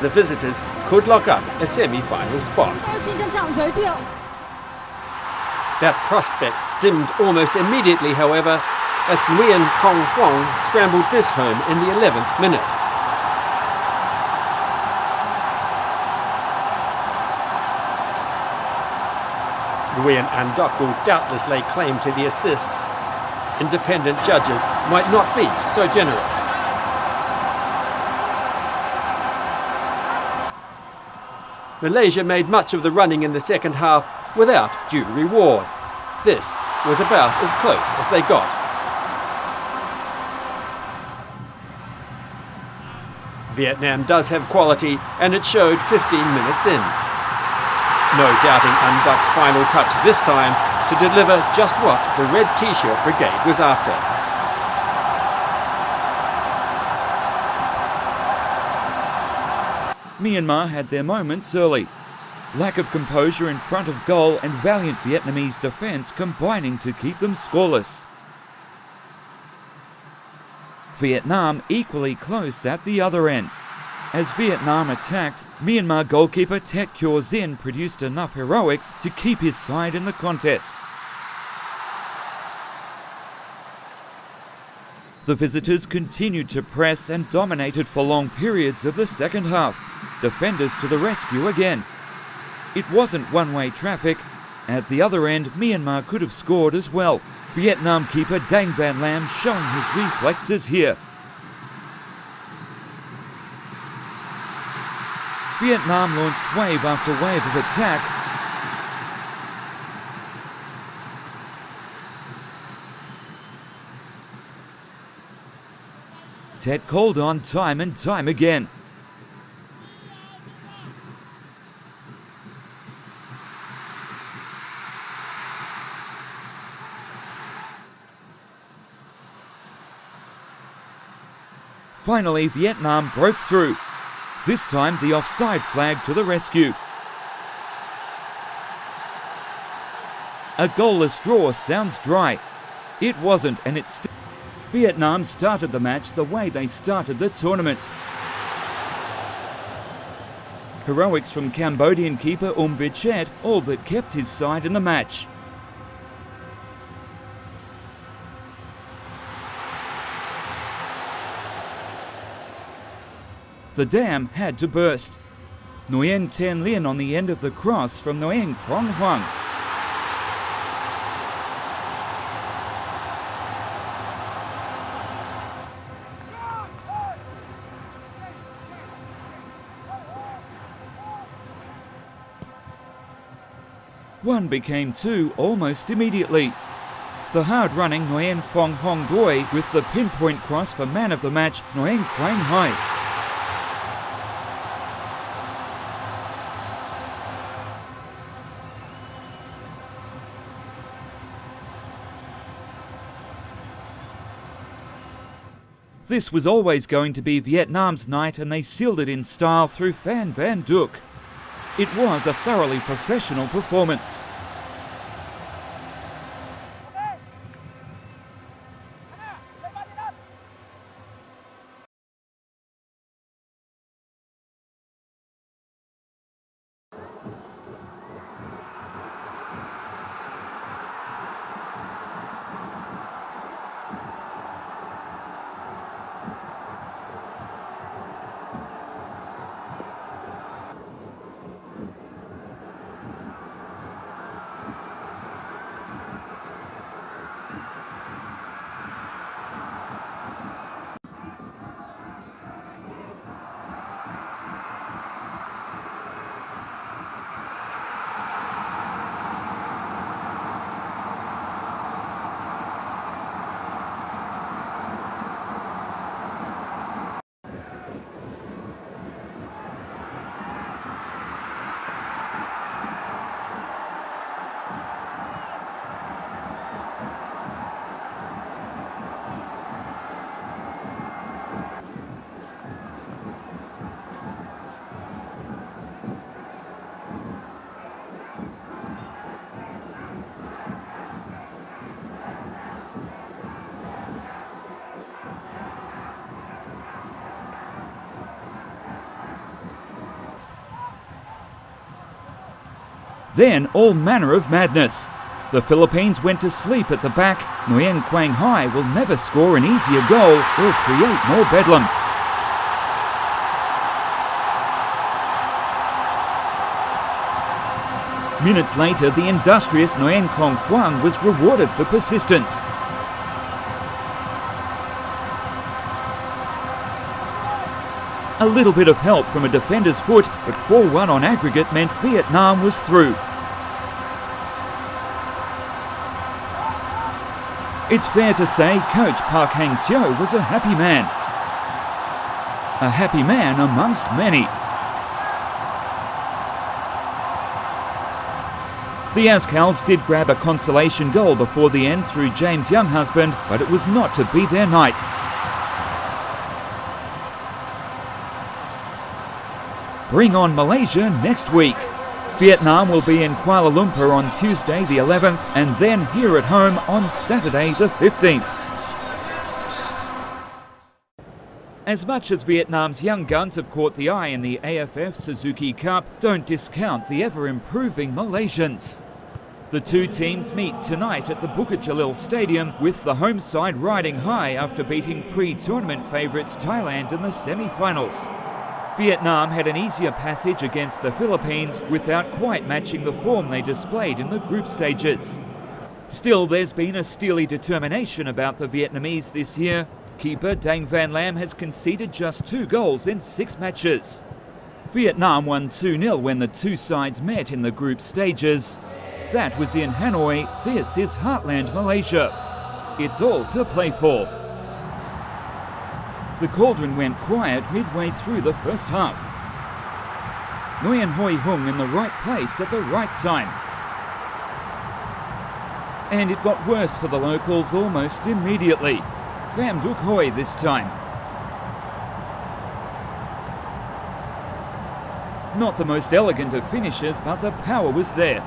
the visitors could lock up a semi-final spot. That prospect dimmed almost immediately, however, as Nguyen Kong Huang scrambled this home in the 11th minute. Nguyen An Doc will doubtless lay claim to the assist. Independent judges might not be so generous. Malaysia made much of the running in the second half without due reward. This was about as close as they got. Vietnam does have quality, and it showed 15 minutes in. No doubting An Doc's final touch this time to deliver just what the red t-shirt brigade was after. Myanmar had their moments early. Lack of composure in front of goal and valiant Vietnamese defence combining to keep them scoreless. Vietnam equally close at the other end. As Vietnam attacked, Myanmar goalkeeper Tet Kyo Zin produced enough heroics to keep his side in the contest. The visitors continued to press and dominated for long periods of the second half. Defenders to the rescue again. It wasn't one-way traffic. At the other end, Myanmar could have scored as well. Vietnam keeper Dang Van Lam showing his reflexes here. Vietnam launched wave after wave of attack. Tet called on time and time again. Finally, Vietnam broke through. This time, the offside flag to the rescue. A goalless draw sounds dry. It wasn't, and it's still. Vietnam started the match the way they started the tournament. Heroics from Cambodian keeper Vichit, all that kept his side in the match. The dam had to burst. Nguyen Ten Lien on the end of the cross from Nguyen Trong Huang. One became two almost immediately. The hard-running Nguyen Phong Hong Doi with the pinpoint cross for man of the match, Nguyen Quang Hai. This was always going to be Vietnam's night, and they sealed it in style through Phan Van Duc. It was a thoroughly professional performance. Then all manner of madness. The Philippines went to sleep at the back. Nguyen Quang Hai will never score an easier goal or create more bedlam. Minutes later, the industrious Nguyen Kong Phuong was rewarded for persistence. A little bit of help from a defender's foot, but 4-1 on aggregate meant Vietnam was through. It's fair to say coach Park Hang-seo was a happy man. A happy man amongst many. The Ascals did grab a consolation goal before the end through James Younghusband, but it was not to be their night. Bring on Malaysia next week. Vietnam will be in Kuala Lumpur on Tuesday the 11th and then here at home on Saturday the 15th. As much as Vietnam's young guns have caught the eye in the AFF Suzuki Cup, don't discount the ever-improving Malaysians. The two teams meet tonight at the Bukit Jalil Stadium, with the home side riding high after beating pre-tournament favourites Thailand in the semi-finals. Vietnam had an easier passage against the Philippines without quite matching the form they displayed in the group stages. Still, there's been a steely determination about the Vietnamese this year. Keeper Dang Van Lam has conceded just 2 goals in 6 matches. Vietnam won 2-0 when the two sides met in the group stages. That was in Hanoi. This is Heartland Malaysia. It's all to play for. The cauldron went quiet midway through the first half. Nguyen Hoi Hung in the right place at the right time. And it got worse for the locals almost immediately. Pham Duc Hoi this time. Not the most elegant of finishes, but the power was there.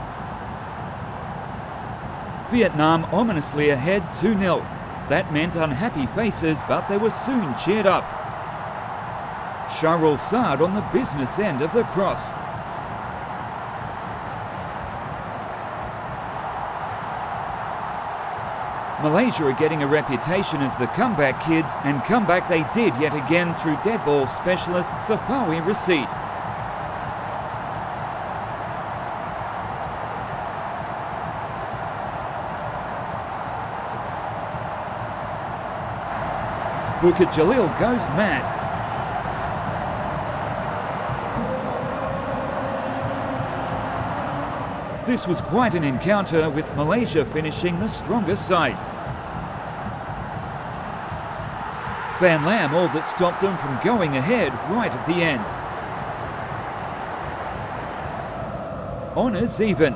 Vietnam ominously ahead 2-0. That meant unhappy faces, but they were soon cheered up. Shahrul Saad on the business end of the cross. Malaysia are getting a reputation as the comeback kids, and comeback they did yet again through dead ball specialist Safawi Rashid. Bukit Jalil goes mad. This was quite an encounter, with Malaysia finishing the stronger side. Van Lam all that stopped them from going ahead right at the end. Honours even.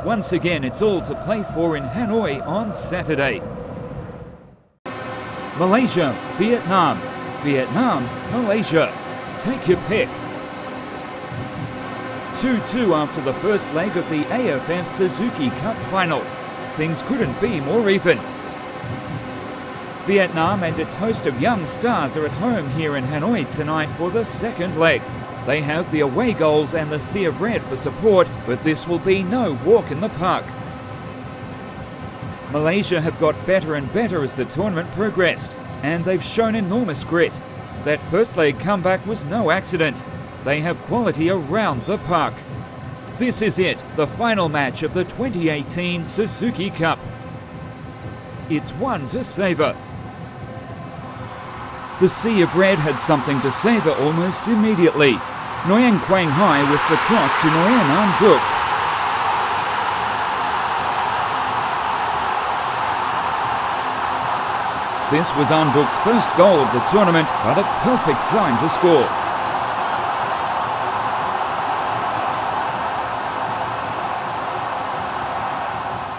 Once again, it's all to play for in Hanoi on Saturday. Malaysia, Vietnam. Vietnam, Malaysia. Take your pick. 2-2 after the first leg of the AFF Suzuki Cup final. Things couldn't be more even. Vietnam and its host of young stars are at home here in Hanoi tonight for the second leg. They have the away goals and the Sea of Red for support, but this will be no walk in the park. Malaysia have got better and better as the tournament progressed, and they've shown enormous grit. That first leg comeback was no accident. They have quality around the park. This is it, the final match of the 2018 Suzuki Cup. It's one to savour. The Sea of Red had something to savour almost immediately. Nguyen Quang Hai with the cross to Nguyen Anh Duc. This was Anh Duc's first goal of the tournament, but a perfect time to score.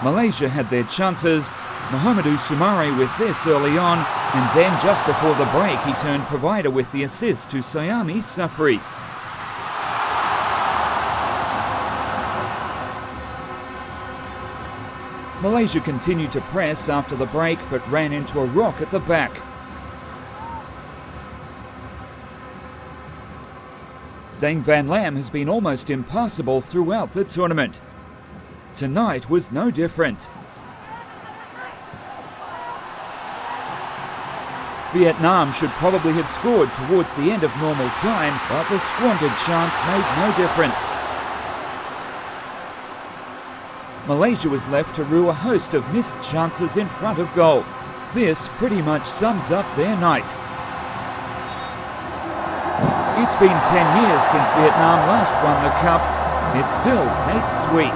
Malaysia had their chances. Mohamedou Soumaré with this early on, and then just before the break he turned provider with the assist to Sayami Safri. Malaysia continued to press after the break, but ran into a rock at the back. Dang Van Lam has been almost impassable throughout the tournament. Tonight was no different. Vietnam should probably have scored towards the end of normal time, but the squandered chance made no difference. Malaysia was left to rue a host of missed chances in front of goal. This pretty much sums up their night. It's been 10 years since Vietnam last won the Cup. It still tastes sweet.